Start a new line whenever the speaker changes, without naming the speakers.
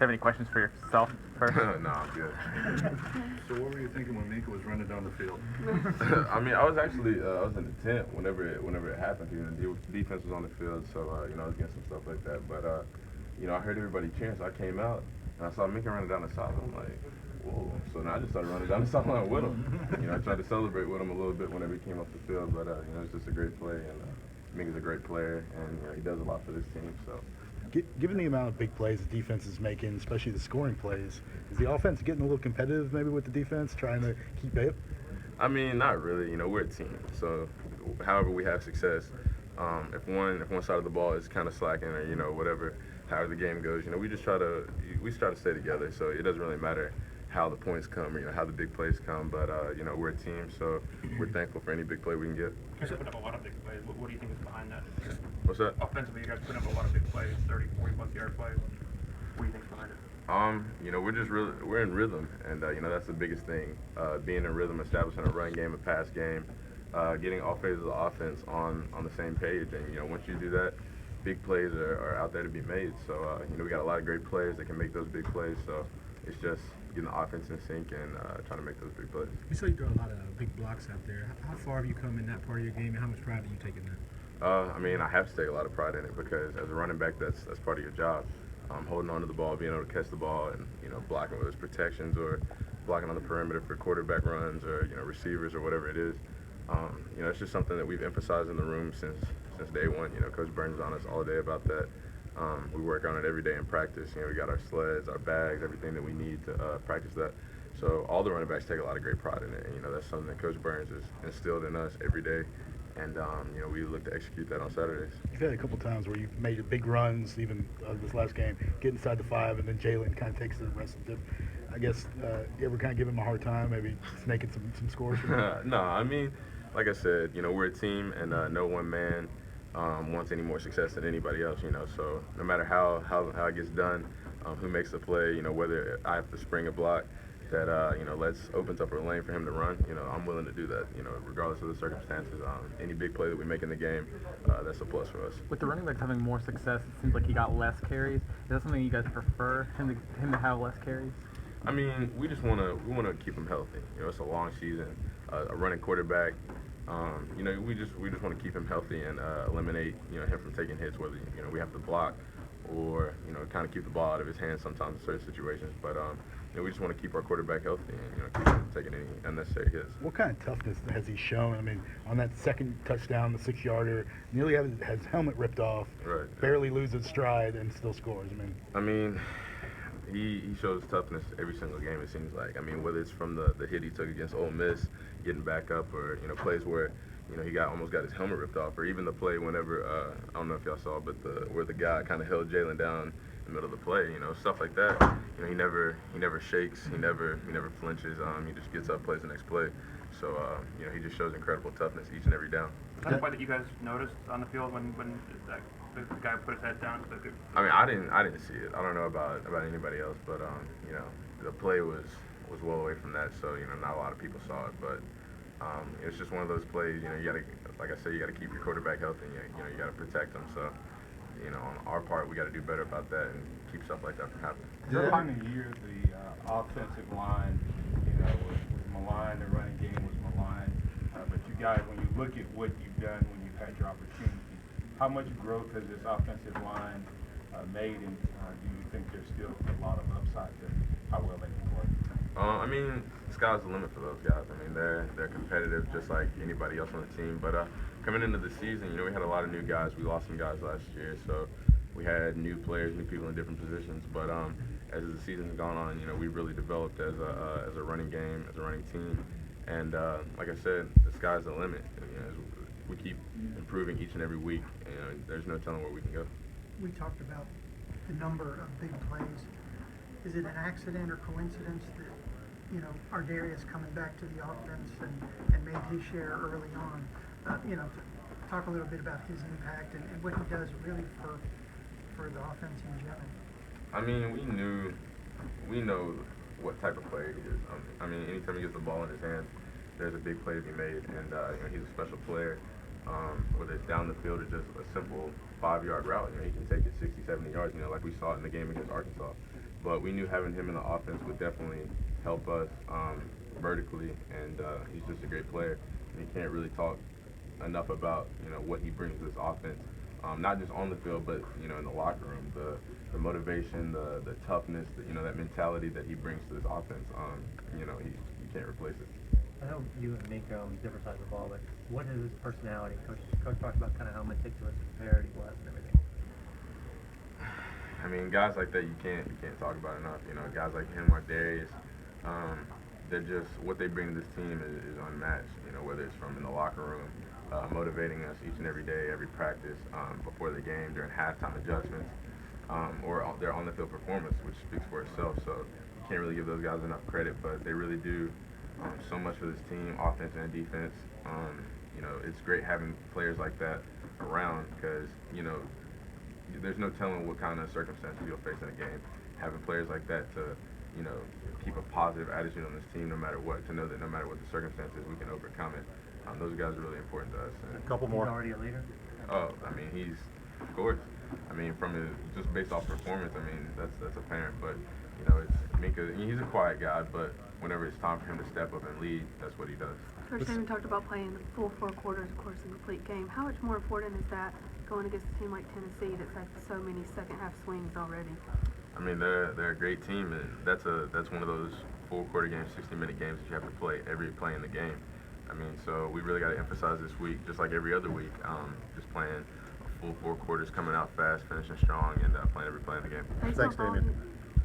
have any questions for yourself first?
No, I'm good.
So what were you thinking when Minka was running down the field?
I mean, I was actually I was in the tent whenever it happened. You know, the defense was on the field, so you know, I was getting some stuff like that. But you know, I heard everybody cheering, so I came out and I saw Minka running down the sideline. I'm like, whoa! So now I just started running down the sideline with him. You know, I tried to celebrate with him a little bit whenever he came off the field. But you know, it's just a great play, and Minka's a great player, and you know, he does a lot for this team. So.
Given the amount of big plays the defense is making, especially the scoring plays, is the offense getting a little competitive maybe with the defense, trying to keep it?
I mean, not really. You know, we're a team. So, however we have success, if one side of the ball is kind of slacking or you know whatever, however the game goes, you know, we try to stay together. So it doesn't really matter how the points come or you know how the big plays come. But you know, we're a team, so we're thankful for any big play we can get.
You guys put up a lot of big plays. What do you think is behind that?
What's that?
Offensively, you guys put up a lot of big plays, 30, 40-plus yard plays. What do you think's behind it?
You know, we're in rhythm, and you know that's the biggest thing. Being in rhythm, establishing a run game, a pass game, getting all phases of offense on the same page, and you know once you do that, big plays are out there to be made. So you know we got a lot of great players that can make those big plays. So it's just getting the offense in sync and trying to make those big plays.
You saw you throw a lot of big blocks out there. How far have you come in that part of your game, and how much pride do you take in that?
I mean, I have to take a lot of pride in it because as a running back, that's part of your job. Holding on to the ball, being able to catch the ball, and you know, blocking whether it's protections or blocking on the perimeter for quarterback runs or you know, receivers or whatever it is. You know, it's just something that we've emphasized in the room since day one. You know, Coach Burns is on us all day about that. We work on it every day in practice. You know, we got our sleds, our bags, everything that we need to practice that. So all the running backs take a lot of great pride in it. And, you know, that's something that Coach Burns has instilled in us every day. And, you know, we look to execute that on Saturdays.
You've had a couple times where you've made big runs, even this last game, get inside the 5, and then Jalen kind of takes the rest of it. I guess you ever kind of give him a hard time, maybe snaking some scores?
No, I mean, like I said, you know, we're a team, and no one man wants any more success than anybody else, you know. So no matter how it gets done, who makes the play, you know, whether I have to spring a block that, you know, opens up a lane for him to run, you know, I'm willing to do that, you know, regardless of the circumstances. Any big play that we make in the game, that's a plus for us.
With the running backs having more success, it seems like he got less carries. Is that something you guys prefer, him to have less carries?
I mean, we want to keep him healthy. You know, it's a long season. A running quarterback, you know, we just want to keep him healthy and eliminate, you know, him from taking hits, whether you know we have to block or you know kind of keep the ball out of his hands sometimes in certain situations. But you know, we just want to keep our quarterback healthy and you know keep him from taking any unnecessary hits.
What kind of toughness has he shown? I mean, on that second touchdown, the 6-yarder, nearly has his helmet ripped off,
right?
Barely loses stride and still scores.
I mean. He shows toughness every single game, it seems like. I mean, whether it's from the hit he took against Ole Miss, getting back up, or, you know, plays where, you know, he almost got his helmet ripped off, or even the play whenever, I don't know if y'all saw, but where the guy kind of held Jalen down in the middle of the play, you know, stuff like that. You know, he never shakes, he never flinches, he just gets up, plays the next play. So, you know, he just shows incredible toughness each and every down.
Is that a play that you guys noticed on the field when the guy put his head down?
I mean, I didn't see it. I don't know about anybody else, but you know, the play was well away from that, so you know, not a lot of people saw it. But it's just one of those plays. You know, you gotta, like I said, you gotta keep your quarterback healthy. You know, you gotta protect him. So, you know, on our part, we gotta do better about that and keep stuff like that from happening.
This time of year, the offensive line, you know, was maligned. The running game was maligned. But you guys, when you look at what you've done when you've had your opportunity, how much growth has this offensive line made, and do you think there's still a lot of upside to how well they can play?
I mean, the sky's the limit for those guys. I mean, they're competitive just like anybody else on the team. But coming into the season, you know, we had a lot of new guys. We lost some guys last year, so we had new players, new people in different positions. But as the season's gone on, you know, we really developed as a running game, as a running team. And like I said, the sky's the limit. You know, we keep improving each and every week, and there's no telling where we can go.
We talked about the number of big plays. Is it an accident or coincidence that, you know, Ardarius coming back to the offense and made his share early on? You know, talk a little bit about his impact and what he does really for the offense in general.
I mean, we know what type of player he is. I mean, anytime he gets the ball in his hands, there's a big play to be made, and you know, he's a special player. Whether it's down the field or just a simple 5-yard route, you know, he can take it 60, 70 yards, you know, like we saw in the game against Arkansas. but we knew having him in the offense would definitely help us vertically, and he's just a great player. And you can't really talk enough about what he brings to this offense, not just on the field, but in the locker room, the motivation, the toughness, that mentality that he brings to this offense. You can't replace it.
I know you and Minko on different sides of the ball, but what is his personality? Coach talked about kind of how meticulous and prepared he was and everything.
I mean, guys like that you can't talk about enough. Guys like him or Darius, they're just what they bring to this team is unmatched. Whether it's from in the locker room, motivating us each and every day, every practice, before the game, during halftime adjustments, or their on-the-field performance, which speaks for itself. So you can't really give those guys enough credit, but they really do so much for this team, offense and defense. It's great having players like that around because there's no telling what kind of circumstances you'll face in a game. Having players like that to keep a positive attitude on this team no matter what, to know that no matter what the circumstances, we can overcome it. Those guys are really important to us. And
a couple more. He's already a leader?
Oh, I mean, he's, of course. I mean, from his, just based off performance, I mean, that's apparent. But, it's Minka, he's a quiet guy, but whenever it's time for him to step up and lead, that's what he does.
Coach Damien talked about playing the full 4 quarters, of course, a complete game. How much more important is that going against a team like Tennessee that's had so many second-half swings already?
I mean, they're a great team, and that's one of those full quarter games, 60-minute games that you have to play every play in the game. I mean, so we really got to emphasize this week, just like every other week, just playing a full 4 quarters, coming out fast, finishing strong, and playing every play in the game.
Thanks, Damien.